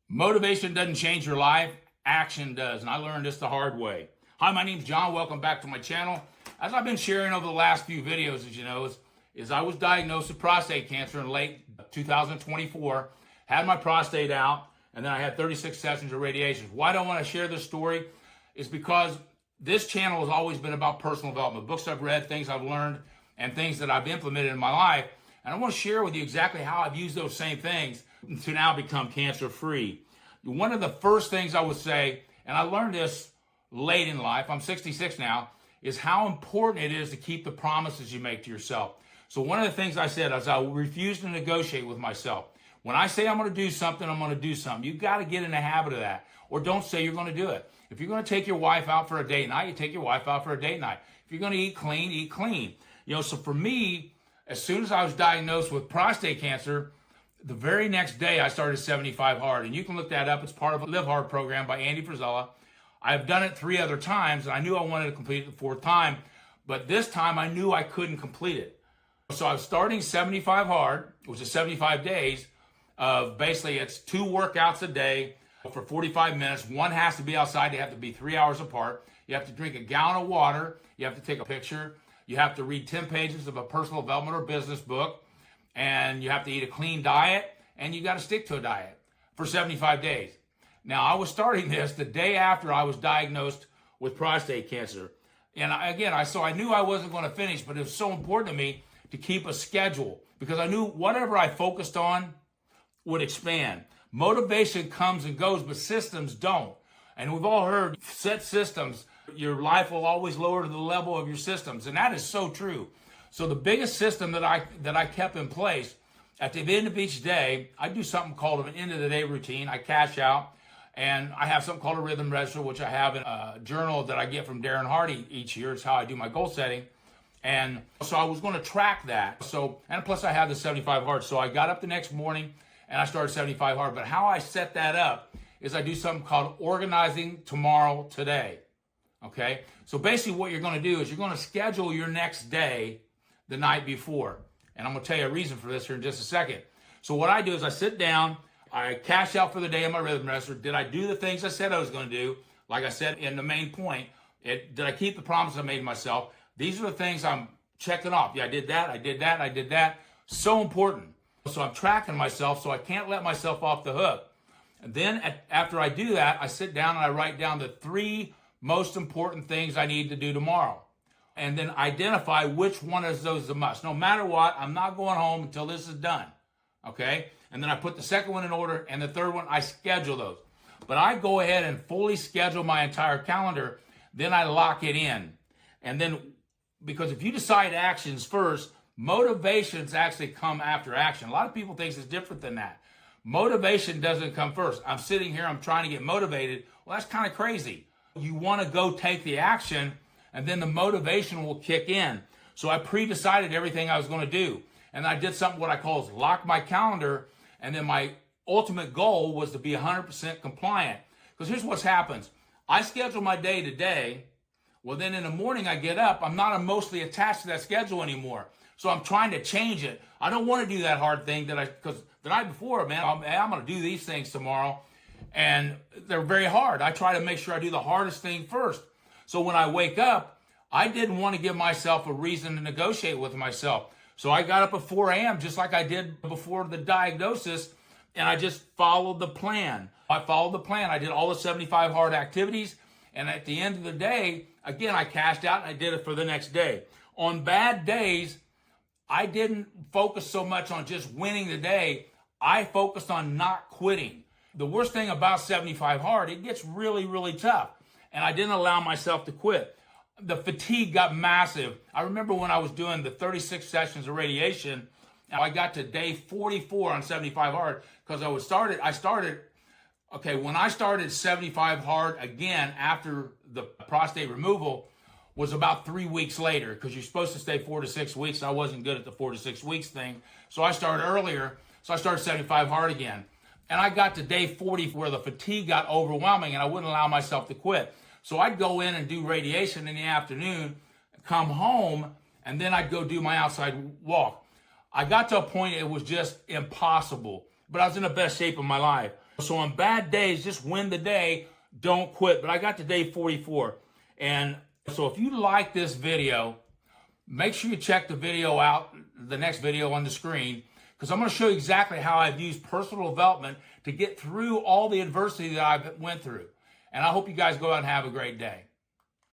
Motivation doesn't change your life, action does. And I learned this the hard way. Hi, my name's John. Welcome back to my channel. As I've been sharing over the last few videos, as you know, is I was diagnosed with prostate cancer in late 2024, had my prostate out, and then I had 36 sessions of radiation. Why do I want to share this story? Is because this channel has always been about personal development, books I've read, things I've learned, and things that I've implemented in my life. And I want to share with you exactly how I've used those same things to now become cancer-free. One of the first things I would say, and I learned this late in life, I'm 66 now, is how important it is to keep the promises you make to yourself. So one of the things I said is I refuse to negotiate with myself. When I say I'm going to do something, I'm going to do something. You've got to get in the habit of that. Or don't say you're going to do it. If you're going to take your wife out for a date night, you take your wife out for a date night. If you're going to eat clean, eat clean. So for me, as soon as I was diagnosed with prostate cancer, the very next day I started 75 Hard. And you can look that up. It's part of a Live Hard program by Andy Frisella. I've done it 3 other times, and I knew I wanted to complete it the 4th time. But this time I knew I couldn't complete it. So I was starting 75 Hard, which is 75 days of basically it's 2 workouts a day for 45 minutes. One has to be outside. They have to be 3 hours apart. You have to drink a gallon of water. You have to take a picture. You have to read 10 pages of a personal development or business book. And you have to eat a clean diet. And you got to stick to a diet for 75 days. Now, I was starting this the day after I was diagnosed with prostate cancer. And so I knew I wasn't going to finish, but it was so important to me to keep a schedule because I knew whatever I focused on would expand. Motivation comes and goes, but systems don't. And we've all heard set systems. Your life will always lower to the level of your systems. And that is so true. So the biggest system that I kept in place, at the end of each day, I do something called an end of the day routine. I cash out. And I have something called a rhythm register, which I have in a journal that I get from Darren Hardy each year. It's how I do my goal setting. And so I was going to track that. And plus I have the 75 Hard. So I got up the next morning and I started 75 Hard. But how I set that up is I do something called organizing tomorrow today. Okay? So basically what you're going to do is you're going to schedule your next day the night before. And I'm going to tell you a reason for this here in just a second. So what I do is I sit down, I cash out for the day on my rhythm register. Did I do the things I said I was going to do? Like I said in the main point, did I keep the promise I made to myself? These are the things I'm checking off. Yeah, I did that, I did that, I did that. So important. So I'm tracking myself so I can't let myself off the hook. And then after I do that, I sit down and I write down the 3 most important things I need to do tomorrow. And then identify which one of those is a must. No matter what, I'm not going home until this is done. Okay? And then I put the second one in order, and the third one, I schedule those. But I go ahead and fully schedule my entire calendar, then I lock it in. And then, because if you decide actions first, motivations actually come after action. A lot of people think it's different than that. Motivation doesn't come first. I'm sitting here, I'm trying to get motivated. Well, that's kind of crazy. You want to go take the action, and then the motivation will kick in. So I pre-decided everything I was going to do. And I did something what I call is lock my calendar. And then my ultimate goal was to be 100% compliant. Because here's what happens. I schedule my day to day. Well, then in the morning I get up. I'm not emotionally attached to that schedule anymore. So I'm trying to change it. I don't want to do that hard thing because the night before, man, I'm going to do these things tomorrow. And they're very hard. I try to make sure I do the hardest thing first. So when I wake up, I didn't want to give myself a reason to negotiate with myself. So I got up at 4 a.m. just like I did before the diagnosis, and I just followed the plan. I followed the plan. I did all the 75 Hard activities, and at the end of the day, again, I cashed out and I did it for the next day. On bad days, I didn't focus so much on just winning the day. I focused on not quitting. The worst thing about 75 Hard, it gets really, really tough, and I didn't allow myself to quit. The fatigue got massive. I remember when I was doing the 36 sessions of radiation, I got to day 44 on 75 Hard because when I started 75 Hard again after the prostate removal was about 3 weeks later because you're supposed to stay 4 to 6 weeks. I wasn't good at the 4 to 6 weeks thing. So I started earlier. So I started 75 Hard again. And I got to day 40 where the fatigue got overwhelming and I wouldn't allow myself to quit. So I'd go in and do radiation in the afternoon, come home, and then I'd go do my outside walk. I got to a point it was just impossible, but I was in the best shape of my life. So on bad days, just win the day. Don't quit. But I got to day 44. And so if you like this video, make sure you check the video out, the next video on the screen, because I'm going to show you exactly how I've used personal development to get through all the adversity that I've went through. And I hope you guys go out and have a great day.